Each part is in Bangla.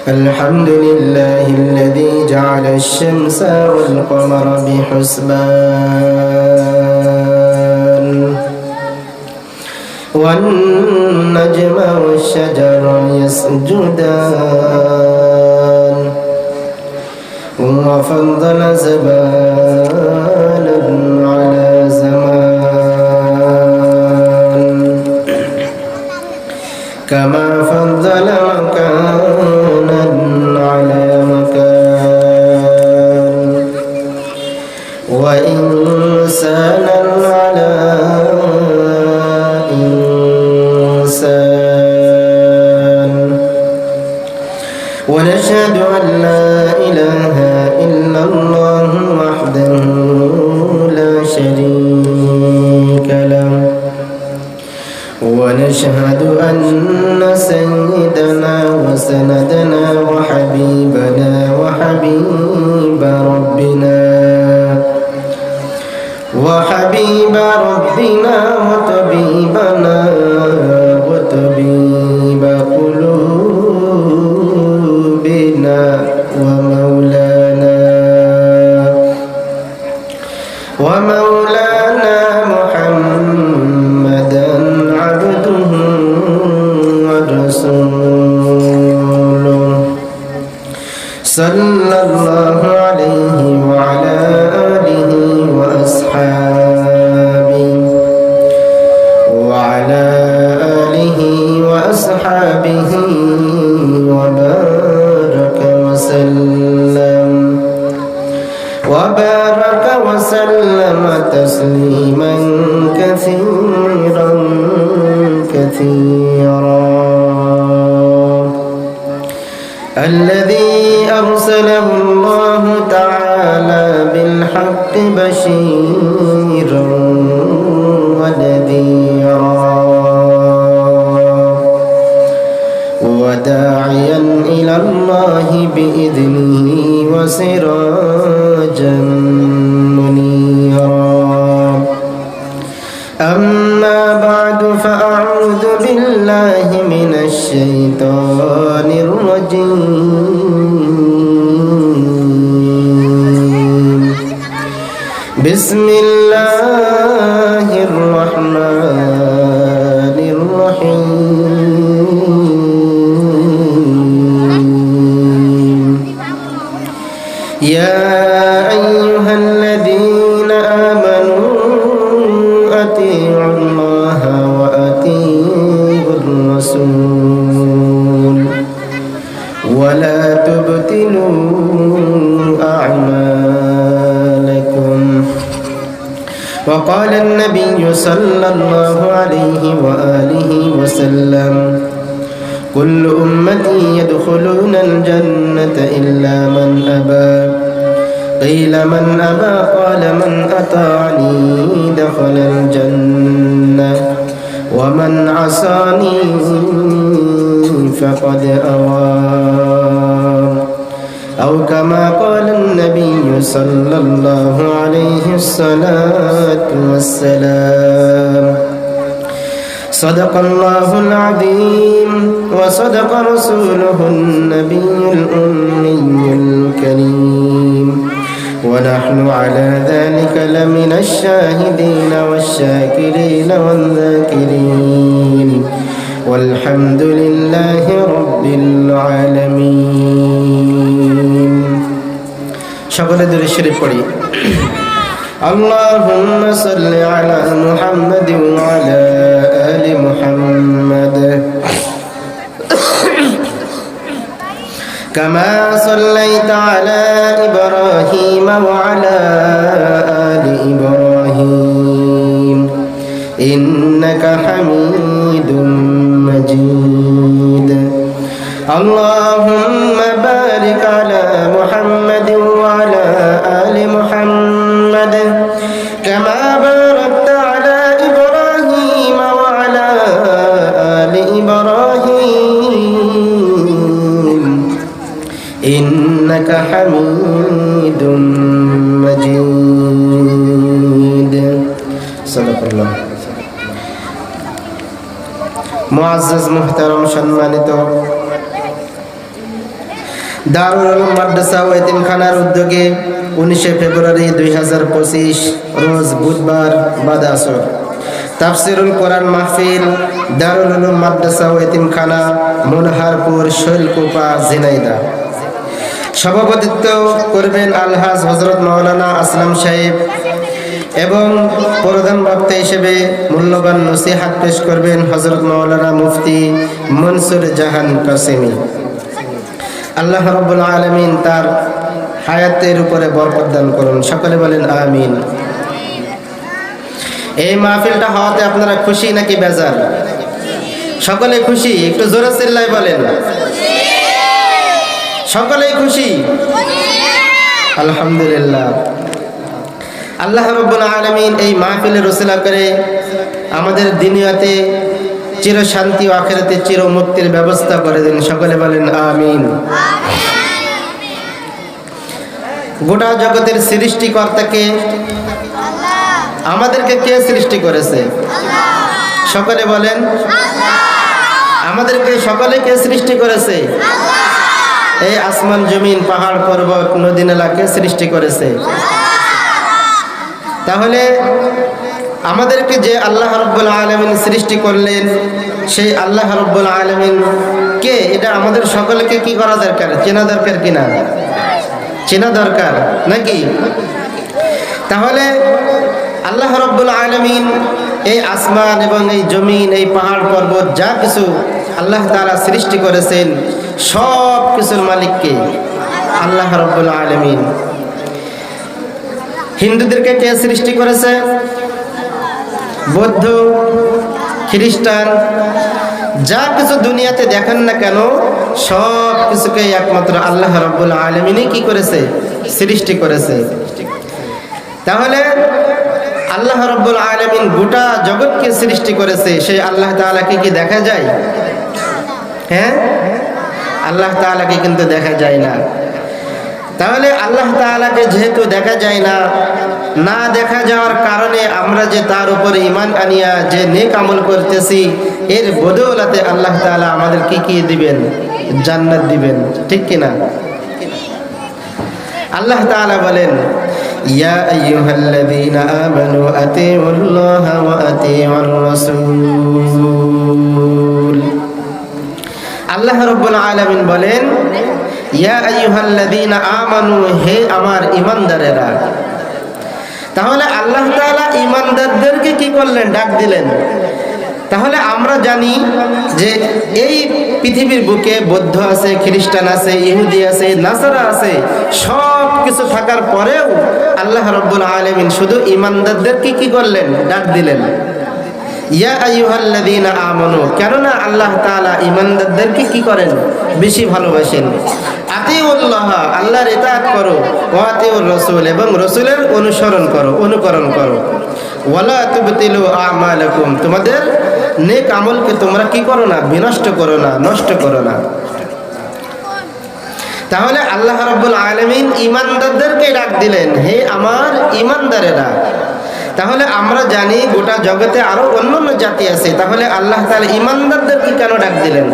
الحمد لله الذي جعل الشمس والقمر بحسبان والنجم والشجر يسجدان وفضل زمانا على زمان كما فضل مكانا على مكان وإنسانا على إنسان ونشهد أن لا إله إلا الله وحده لا شريك له ونشهد أن سيدنا وسندنا وحبيبنا وحبيب ربنا وطبيبنا وطبيب قلوبنا ومولانا محمدا عبده ورسوله صلى الله عليه وعلى آله وأصحابه وبارك وسلم تسليما كثيرا الذي أرسله الله تعالى بالحق بشيرا ونذيرا وداعيا إلى الله بإذنه وسراجا منيرا أما بعد فأعوذ بالله من الشيطان الرجيم بسم الله الرحمن الرحيم يا أيها الذين آمنوا أطيعوا الله وأطيعوا الرسول ولا تبطلوا أعمالكم وقال النبي صلى الله عليه وآله وسلم كل أمتي يدخلون الجنة إلا من أبى قيل من أبى قال من أطاعني دخل الجنة ومن عصاني فقد أوى أو كما قال النبي صلى الله عليه الصلاة والسلام صدق الله العظيم وصدق رسوله النبي الأمي الكريم ونحن على ذلك لمن الشاهدين والشاكرين والذاكرين والحمد لله رب العالمين সকলে দরুদ শরীফ পড়ি اللهم صل على محمد وعلى آل محمد كما صليت على إبراهيم وعلى آل إبراهيم إنك حميد مجيد اللهم بارك على محمد وعلى آل محمد كما باركت على إبراهيم وعلى آل إبراهيم إنك حميد مجيد صدق الله মুআজ্জাজ মুহতারাম সম্মানিত দারুল উলুম মাদ্রাসা ও এতিমখানার উদ্যোগে 19 ফেব্রুয়ারি 2025 রোজ বুধবার বাদ আসর তাফসিরুল কোরআন মাহফিল দারুল উলুম মাদ্রাসা ও এতিমখানা মনোহারপুর শৈলকুপা ঝিনাইদহ। সভাপতিত্ব করবেন আলহাজ হযরত মাওলানা আসলাম সাহেব এবং প্রধান বক্তা হিসেবে মূল্যবান নসিহত পেশ করবেন হযরত মাওলানা মুফতি মনসুর জাহান কাসেমি। আল্লাহ রাব্বুল আলামিন তার হায়াতের উপরে বরকত দান করুন, সকলে বলেন আমিন। এই মাহফিলটা হওয়াতে আপনারা খুশি নাকি বেজার? সকলে খুশি? একটু জোরে চিল্লায় বলেন। সকলেই খুশি? আলহামদুলিল্লাহ। আল্লাহ রাব্বুল আলামিন এই মাহফিলের ওসিলা করে আমাদের দুনিয়াতে চির শান্তি ও আখিরাতে চির মুক্তির ব্যবস্থা করে দিন, সকলে বলেন আমিন। গোটা জগতের সৃষ্টিকর্তাকে আমাদেরকে কে সৃষ্টি করেছে? সকলে বলেন। আমাদেরকে সকলে কে সৃষ্টি করেছে? এই আসমান জমিন পাহাড় পর্বত নদী নালাকে সৃষ্টি করেছে। তাহলে আমাদেরকে যে আল্লাহ রাব্বুল আলামিন সৃষ্টি করলেন সেই আল্লাহ রাব্বুল আলামিন কে, এটা আমাদের সকলকে কি করা দরকার? চেনা দরকার কিনা? চেনা দরকার নাকি? তাহলে আল্লাহ রাব্বুল আলামিন এই আসমান এবং এই জমিন এই পাহাড় পর্বত যা কিছু আল্লাহ তাআলা সৃষ্টি করেছেন সব কিছুর মালিক কে? আল্লাহ রাব্বুল আলামিন। হিন্দুদেরকে কে সৃষ্টি করেছে? বৌদ্ধ, খ্রিস্টান, যা কিছু দুনিয়াতে দেখেন না কেন সব কিছুকে একমাত্র আল্লাহ রাব্বুল আলামিনই কি করেছে? সৃষ্টি করেছে। তাহলে আল্লাহ রাব্বুল আলামিন গোটা জগৎকে সৃষ্টি করেছে, সেই আল্লাহ তাআলাকে কি দেখা যায়? হ্যাঁ, আল্লাহ তাআলাকে কিন্তু দেখা যায় না। তাহলে আল্লাহ তাআলাকে যেহেতু দেখা যায় না, না দেখা যাওয়ার কারণে আমরা যে তার উপরে ঈমান আনিয়া যে নেক আমল করতেছি এর বদৌলতে আল্লাহ তাআলা আমাদের কি দিবেন? জান্নাত দিবেন, ঠিক কিনা? আল্লাহ তাআলা বলেন ইয়া আইয়ুহাল্লাযীনা আমানু আতিউল্লাহা ওয়া আতিউর রাসূল। আল্লাহ রাব্বুল আলামিন বলেন ইয়া আইয়ুহাল্লাযীনা আমানু, হে আমার ঈমানদারেরা। তাহলে আল্লাহ তাআলা ঈমানদারদেরকে কি করলেন? ডাক দিলেন। তাহলে আমরা জানি যে এই পৃথিবীর বুকে বৌদ্ধ আছে, খ্রিস্টান আছে, ইহুদি আছে, নাসারা আছে, সব কিছু থাকার পরেও আল্লাহ রাব্বুল আলামিন শুধু ঈমানদারদেরকে কি করলেন? ডাক দিলেন ইয়া আইয়ুহাল্লাযীনা আমানু। কেননা আল্লাহ তাআলা ঈমানদারদেরকে কি করেন? বেশি ভালোবাসেন। আতিউল্লাহ, আল্লাহর ইতাআত করো, ওয়া আতিউর রাসূল, এবং রাসূলের অনুসরণ করো, অনুকরণ করো। ওয়ালা তুবতিলু আমালাকুম, তোমাদের নেক আমলকে তোমরা কি করো না? বিনষ্ট করো না, নষ্ট করো না। তাহলে আল্লাহ রাব্বুল আলামিন ঈমানদারদেরকে ডাক দিলেন, হে আমার ঈমানদারেরা। তাহলে আমরা জানি গোটা জগতে আরো অন্যান্য জাতি আছে, তাহলে আল্লাহ তাআলা ঈমানদারদেরকে কেন ডাক দিলেন?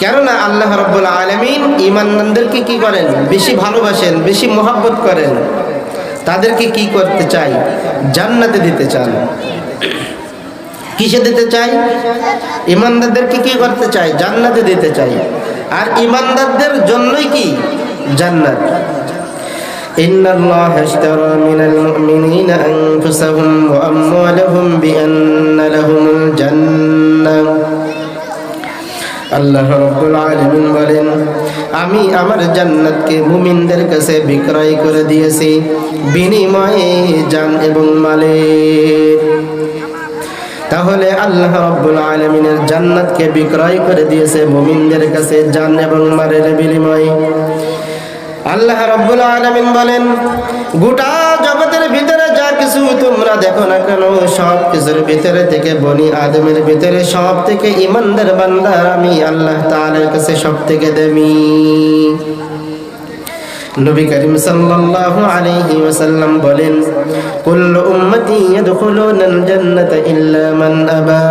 কেননা আল্লাহ রাব্বুল আলামিন ঈমানদারদেরকে কি করেন? বেশি ভালোবাসেন, বেশি মহব্বত করেন। তাদেরকে কি করতে চাই? জান্নাতে দিতে চান। কিসে দিতে চাই? ঈমানদারদেরকে কি করতে চাই? জান্নাতে দিতে চাই। আর ঈমানদারদের জন্যই কি? জান্নাত। ইন্নাল্লাহা ইশতারা মিনাল মুমিনিনা আনফুসাহুম ওয়া আমওয়ালাহুম বিআন্না লাহুমুল জান্নাহ। আল্লাহ রাব্বুল আলামিন বলেন, আমি আমার জান্নাতকে মুমিনদের কাছে বিক্রয় করে দিয়েছি বিনিময়ে জান এবং মালের। তাহলে আল্লাহ রাব্বুল আলামিনের জান্নাতকে বিক্রয় করে দিয়েছে মুমিনদের কাছে জান এবং মালের বিনিময়ে। আল্লাহ রাব্বুল আলামিন বলেন, গোটা জগতের ভিতরে যা কিছু তোমরা দেখো না কেন সব কিছুর ভিতরে থেকে বনি আদমের ভিতরে সব থেকে ঈমানদার বান্দা আমি আল্লাহ তাআলার কাছে সব থেকে দামি। নবী করিম সাল্লাল্লাহু আলাইহি ওয়াসাল্লাম বলেন, কুল্লু উম্মতি ইয়াদখুলুনাল জান্নাতা ইল্লা মান আবা।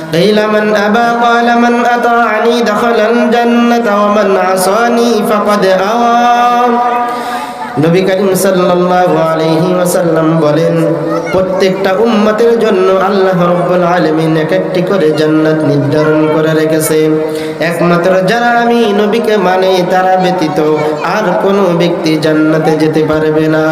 قيل من أبى قال من أطاعني دخل الجنة ومن عصاني فقد أغوى নবী করিম সাল্লাল্লাহু আলাইহি ওয়াসাল্লাম বলেন প্রত্যেকটা উম্মতের জন্য আল্লাহ রাব্বুল আলামিন একটি করে জান্নাত নির্ধারণ করে রেখেছে একমাত্র যারা আমি নবীকে মানে তারা ব্যতীত আর কোনো ব্যক্তি জান্নাতে যেতে পারবে না